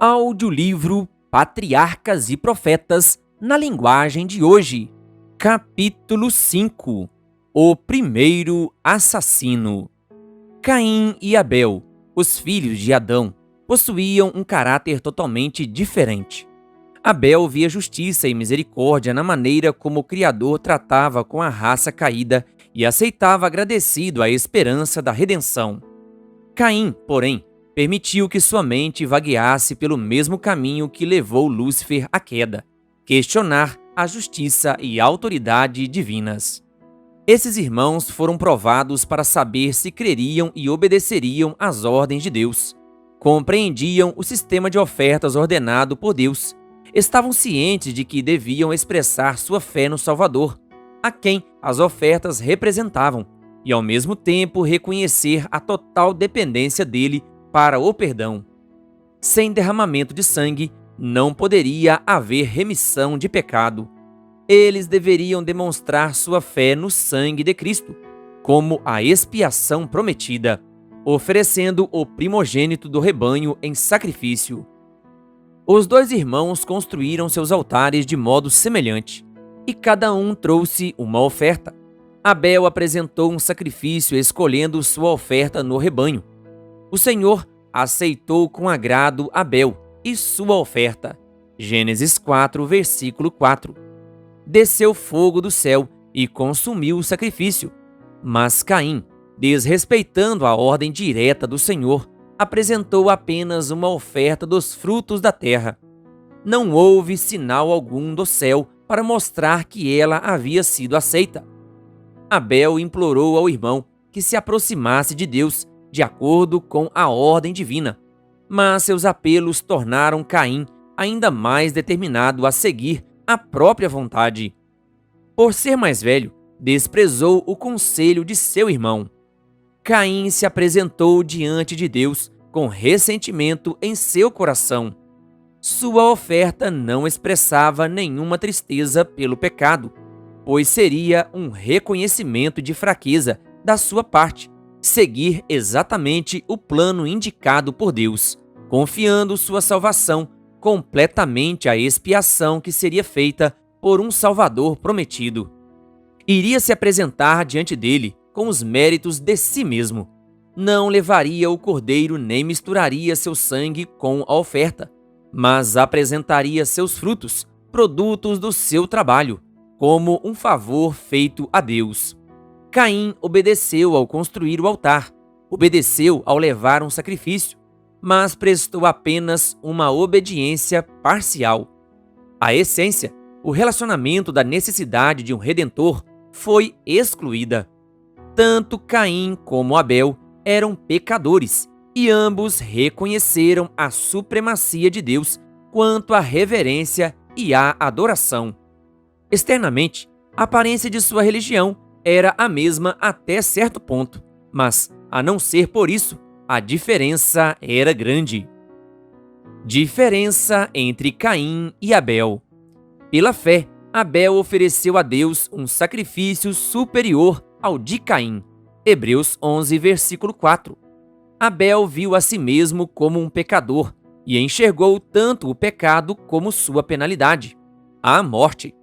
Audiolivro Patriarcas e Profetas na linguagem de hoje. Capítulo 5. O primeiro assassino. Caim e Abel, os filhos de Adão, possuíam um caráter totalmente diferente. Abel via justiça e misericórdia na maneira como o Criador tratava com a raça caída e aceitava agradecido a esperança da redenção. Caim, porém, permitiu que sua mente vagueasse pelo mesmo caminho que levou Lúcifer à queda, questionar a justiça e a autoridade divinas. Esses irmãos foram provados para saber se creriam e obedeceriam às ordens de Deus. Compreendiam o sistema de ofertas ordenado por Deus. Estavam cientes de que deviam expressar sua fé no Salvador, a quem as ofertas representavam, e ao mesmo tempo reconhecer a total dependência dele para o perdão. Sem derramamento de sangue, não poderia haver remissão de pecado. Eles deveriam demonstrar sua fé no sangue de Cristo, como a expiação prometida, oferecendo o primogênito do rebanho em sacrifício. Os dois irmãos construíram seus altares de modo semelhante, e cada um trouxe uma oferta. Abel apresentou um sacrifício escolhendo sua oferta no rebanho. O Senhor aceitou com agrado Abel e sua oferta. Gênesis 4, versículo 4. Desceu fogo do céu e consumiu o sacrifício. Mas Caim, desrespeitando a ordem direta do Senhor, apresentou apenas uma oferta dos frutos da terra. Não houve sinal algum do céu para mostrar que ela havia sido aceita. Abel implorou ao irmão que se aproximasse de Deus de acordo com a ordem divina, mas seus apelos tornaram Caim ainda mais determinado a seguir a própria vontade. Por ser mais velho, desprezou o conselho de seu irmão. Caim se apresentou diante de Deus com ressentimento em seu coração. Sua oferta não expressava nenhuma tristeza pelo pecado, pois seria um reconhecimento de fraqueza da sua parte seguir exatamente o plano indicado por Deus, confiando sua salvação completamente à expiação que seria feita por um Salvador prometido. Iria se apresentar diante dele com os méritos de si mesmo. Não levaria o cordeiro nem misturaria seu sangue com a oferta, mas apresentaria seus frutos, produtos do seu trabalho, como um favor feito a Deus. Caim obedeceu ao construir o altar, obedeceu ao levar um sacrifício, mas prestou apenas uma obediência parcial. A essência, o relacionamento da necessidade de um redentor, foi excluída. Tanto Caim como Abel eram pecadores, e ambos reconheceram a supremacia de Deus quanto à reverência e à adoração. Externamente, a aparência de sua religião era a mesma até certo ponto, mas, a não ser por isso, a diferença era grande. Diferença entre Caim e Abel. Pela fé, Abel ofereceu a Deus um sacrifício superior ao de Caim. Hebreus 11, versículo 4. Abel viu a si mesmo como um pecador e enxergou tanto o pecado como sua penalidade, a morte,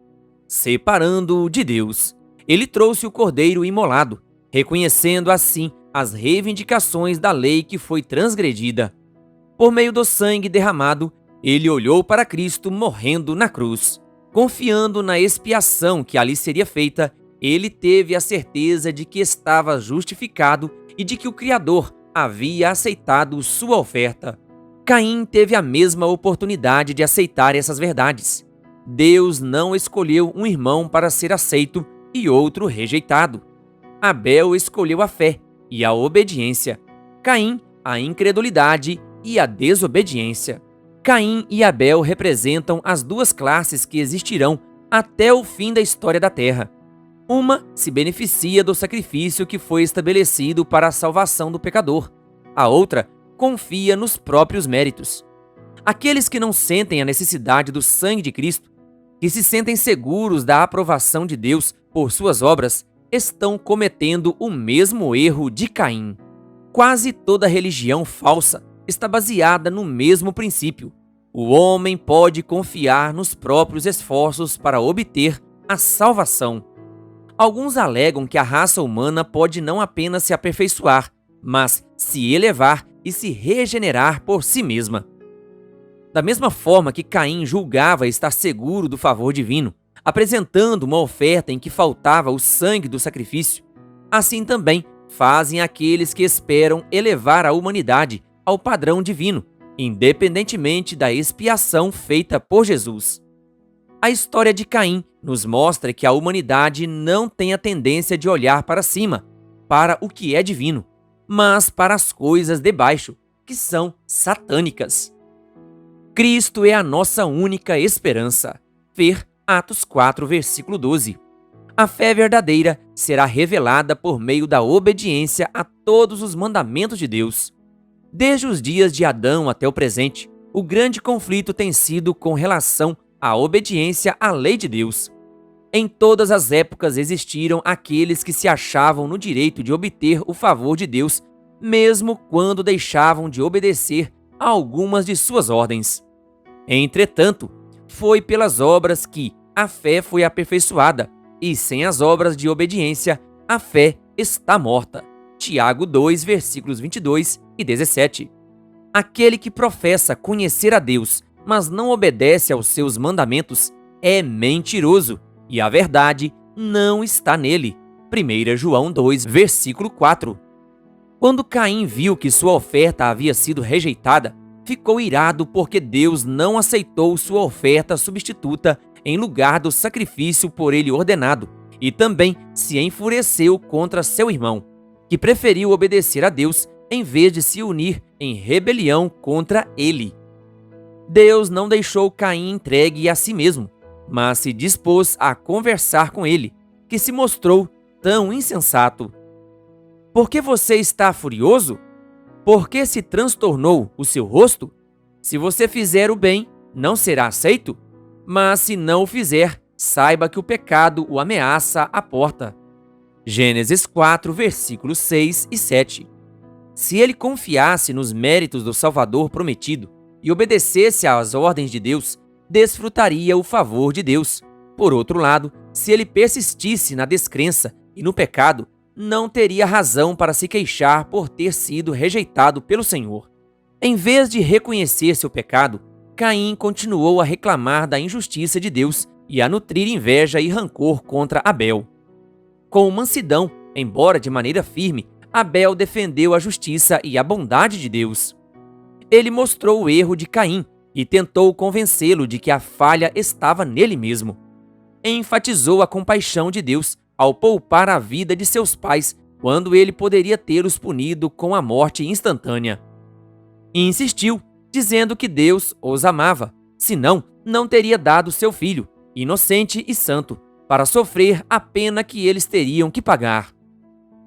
separando-o de Deus. Ele trouxe o cordeiro imolado, reconhecendo assim as reivindicações da lei que foi transgredida. Por meio do sangue derramado, ele olhou para Cristo morrendo na cruz. Confiando na expiação que ali seria feita, ele teve a certeza de que estava justificado e de que o Criador havia aceitado sua oferta. Caim teve a mesma oportunidade de aceitar essas verdades. Deus não escolheu um irmão para ser aceito e outro rejeitado. Abel escolheu a fé e a obediência. Caim, a incredulidade e a desobediência. Caim e Abel representam as duas classes que existirão até o fim da história da Terra. Uma se beneficia do sacrifício que foi estabelecido para a salvação do pecador. A outra confia nos próprios méritos. Aqueles que não sentem a necessidade do sangue de Cristo, que se sentem seguros da aprovação de Deus por suas obras, estão cometendo o mesmo erro de Caim. Quase toda religião falsa está baseada no mesmo princípio, o homem pode confiar nos próprios esforços para obter a salvação. Alguns alegam que a raça humana pode não apenas se aperfeiçoar, mas se elevar e se regenerar por si mesma. Da mesma forma que Caim julgava estar seguro do favor divino, apresentando uma oferta em que faltava o sangue do sacrifício, assim também fazem aqueles que esperam elevar a humanidade ao padrão divino, independentemente da expiação feita por Jesus. A história de Caim nos mostra que a humanidade não tem a tendência de olhar para cima, para o que é divino, mas para as coisas de baixo, que são satânicas. Cristo é a nossa única esperança. Ver Atos 4, versículo 12. A fé verdadeira será revelada por meio da obediência a todos os mandamentos de Deus. Desde os dias de Adão até o presente, o grande conflito tem sido com relação à obediência à lei de Deus. Em todas as épocas existiram aqueles que se achavam no direito de obter o favor de Deus, mesmo quando deixavam de obedecer a algumas de suas ordens. Entretanto, foi pelas obras que a fé foi aperfeiçoada, e sem as obras de obediência, a fé está morta. Tiago 2, versículos 22 e 17. Aquele que professa conhecer a Deus, mas não obedece aos seus mandamentos, é mentiroso, e a verdade não está nele. 1 João 2, versículo 4. Quando Caim viu que sua oferta havia sido rejeitada, ficou irado porque Deus não aceitou sua oferta substituta em lugar do sacrifício por ele ordenado, e também se enfureceu contra seu irmão, que preferiu obedecer a Deus em vez de se unir em rebelião contra ele. Deus não deixou Caim entregue a si mesmo, mas se dispôs a conversar com ele, que se mostrou tão insensato. Por que você está furioso? Por que se transtornou o seu rosto? Se você fizer o bem, não será aceito? Mas se não o fizer, saiba que o pecado o ameaça à porta. Gênesis 4, versículos 6 e 7. Se ele confiasse nos méritos do Salvador prometido e obedecesse às ordens de Deus, desfrutaria o favor de Deus. Por outro lado, se ele persistisse na descrença e no pecado, não teria razão para se queixar por ter sido rejeitado pelo Senhor. Em vez de reconhecer seu pecado, Caim continuou a reclamar da injustiça de Deus e a nutrir inveja e rancor contra Abel. Com mansidão, embora de maneira firme, Abel defendeu a justiça e a bondade de Deus. Ele mostrou o erro de Caim e tentou convencê-lo de que a falha estava nele mesmo. Enfatizou a compaixão de Deus ao poupar a vida de seus pais quando ele poderia tê-los punido com a morte instantânea. E insistiu, dizendo que Deus os amava, senão não teria dado seu filho, inocente e santo, para sofrer a pena que eles teriam que pagar.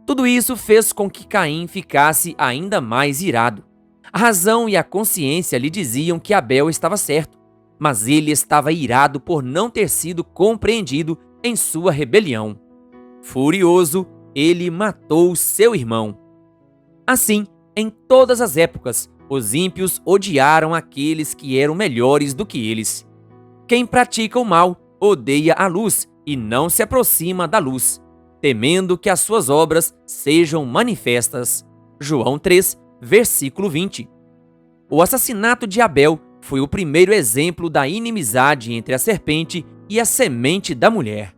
Tudo isso fez com que Caim ficasse ainda mais irado. A razão e a consciência lhe diziam que Abel estava certo, mas ele estava irado por não ter sido compreendido em sua rebelião. Furioso, ele matou seu irmão. Assim, em todas as épocas, os ímpios odiaram aqueles que eram melhores do que eles. Quem pratica o mal odeia a luz e não se aproxima da luz, temendo que as suas obras sejam manifestas. João 3, versículo 20. O assassinato de Abel foi o primeiro exemplo da inimizade entre a serpente e a semente da mulher,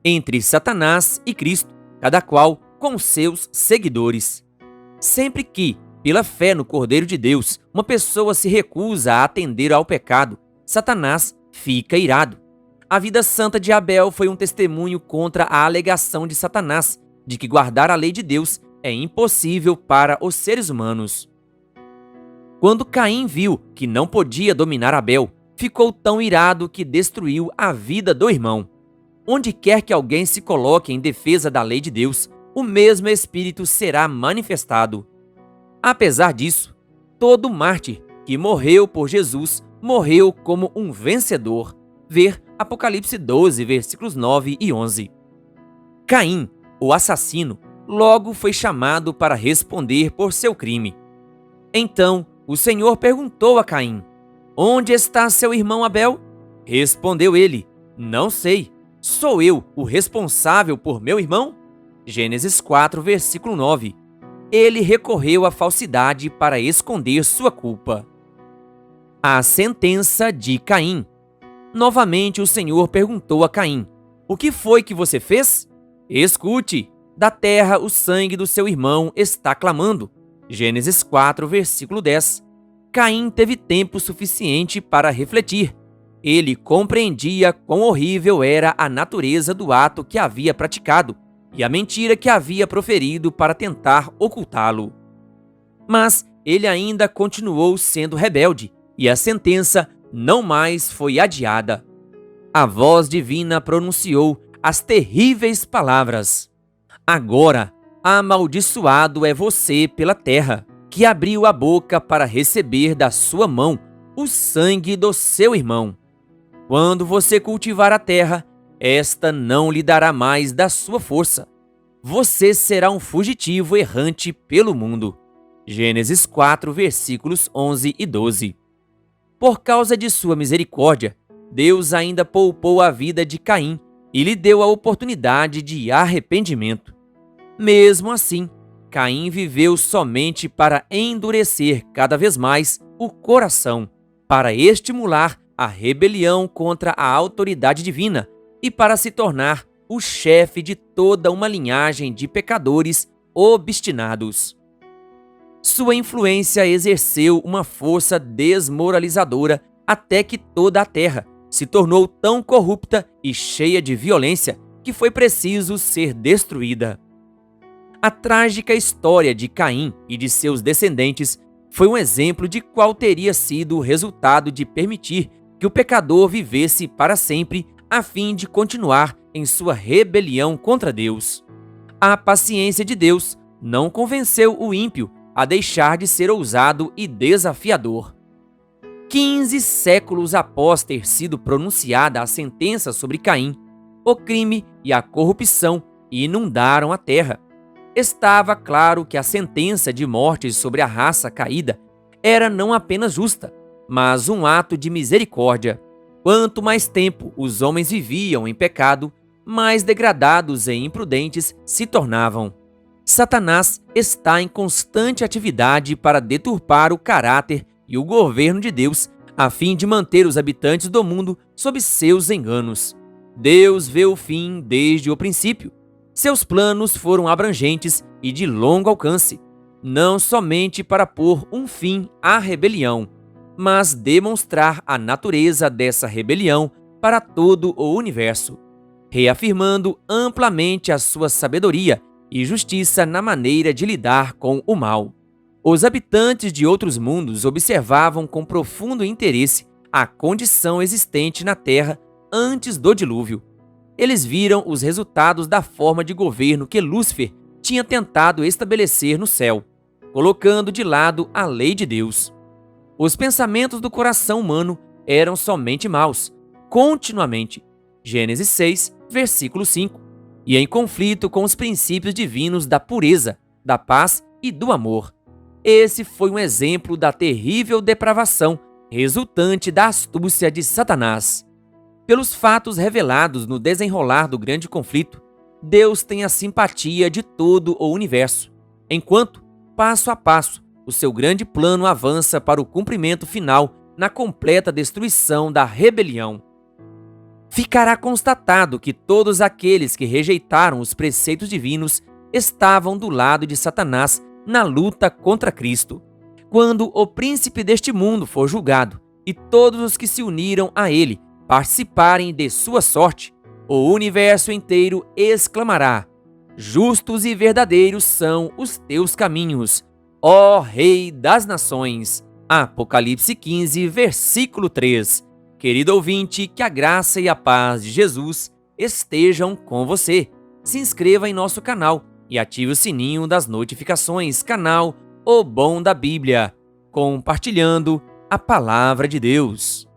entre Satanás e Cristo, cada qual com seus seguidores. Sempre que, pela fé no Cordeiro de Deus, uma pessoa se recusa a atender ao pecado, Satanás fica irado. A vida santa de Abel foi um testemunho contra a alegação de Satanás de que guardar a lei de Deus é impossível para os seres humanos. Quando Caim viu que não podia dominar Abel, ficou tão irado que destruiu a vida do irmão. Onde quer que alguém se coloque em defesa da lei de Deus, o mesmo Espírito será manifestado. Apesar disso, todo mártir que morreu por Jesus morreu como um vencedor. Ver Apocalipse 12, versículos 9 e 11. Caim, o assassino, logo foi chamado para responder por seu crime. Então, o Senhor perguntou a Caim: Onde está seu irmão Abel? Respondeu ele: Não sei. Sou eu o responsável por meu irmão? Gênesis 4, versículo 9. Ele recorreu à falsidade para esconder sua culpa. A sentença de Caim. Novamente o Senhor perguntou a Caim: O que foi que você fez? Escute, da terra o sangue do seu irmão está clamando. Gênesis 4, versículo 10. Caim teve tempo suficiente para refletir. Ele compreendia quão horrível era a natureza do ato que havia praticado e a mentira que havia proferido para tentar ocultá-lo. Mas ele ainda continuou sendo rebelde e a sentença não mais foi adiada. A voz divina pronunciou as terríveis palavras: Agora, amaldiçoado é você pela terra, que abriu a boca para receber da sua mão o sangue do seu irmão. Quando você cultivar a terra, esta não lhe dará mais da sua força. Você será um fugitivo errante pelo mundo. Gênesis 4, versículos 11 e 12. Por causa de sua misericórdia, Deus ainda poupou a vida de Caim e lhe deu a oportunidade de arrependimento. Mesmo assim, Caim viveu somente para endurecer cada vez mais o coração, para estimular a rebelião contra a autoridade divina e para se tornar o chefe de toda uma linhagem de pecadores obstinados. Sua influência exerceu uma força desmoralizadora até que toda a terra se tornou tão corrupta e cheia de violência que foi preciso ser destruída. A trágica história de Caim e de seus descendentes foi um exemplo de qual teria sido o resultado de permitir que o pecador vivesse para sempre a fim de continuar em sua rebelião contra Deus. A paciência de Deus não convenceu o ímpio a deixar de ser ousado e desafiador. 15 séculos após ter sido pronunciada a sentença sobre Caim, o crime e a corrupção inundaram a terra. Estava claro que a sentença de morte sobre a raça caída era não apenas justa, mas um ato de misericórdia. Quanto mais tempo os homens viviam em pecado, mais degradados e imprudentes se tornavam. Satanás está em constante atividade para deturpar o caráter e o governo de Deus, a fim de manter os habitantes do mundo sob seus enganos. Deus vê o fim desde o princípio. Seus planos foram abrangentes e de longo alcance, não somente para pôr um fim à rebelião, mas demonstrar a natureza dessa rebelião para todo o universo, reafirmando amplamente a sua sabedoria e justiça na maneira de lidar com o mal. Os habitantes de outros mundos observavam com profundo interesse a condição existente na Terra antes do dilúvio. Eles viram os resultados da forma de governo que Lúcifer tinha tentado estabelecer no céu, colocando de lado a lei de Deus. Os pensamentos do coração humano eram somente maus, continuamente. Gênesis 6, versículo 5. E em conflito com os princípios divinos da pureza, da paz e do amor. Esse foi um exemplo da terrível depravação resultante da astúcia de Satanás. Pelos fatos revelados no desenrolar do grande conflito, Deus tem a simpatia de todo o universo, enquanto, passo a passo, o seu grande plano avança para o cumprimento final na completa destruição da rebelião. Ficará constatado que todos aqueles que rejeitaram os preceitos divinos estavam do lado de Satanás na luta contra Cristo. Quando o príncipe deste mundo for julgado e todos os que se uniram a ele participarem de sua sorte, o universo inteiro exclamará: Justos e verdadeiros são os teus caminhos, ó Rei das Nações. Apocalipse 15, versículo 3. Querido ouvinte, que a graça e a paz de Jesus estejam com você. Se inscreva em nosso canal e ative o sininho das notificações, canal O Bom da Bíblia, compartilhando a Palavra de Deus.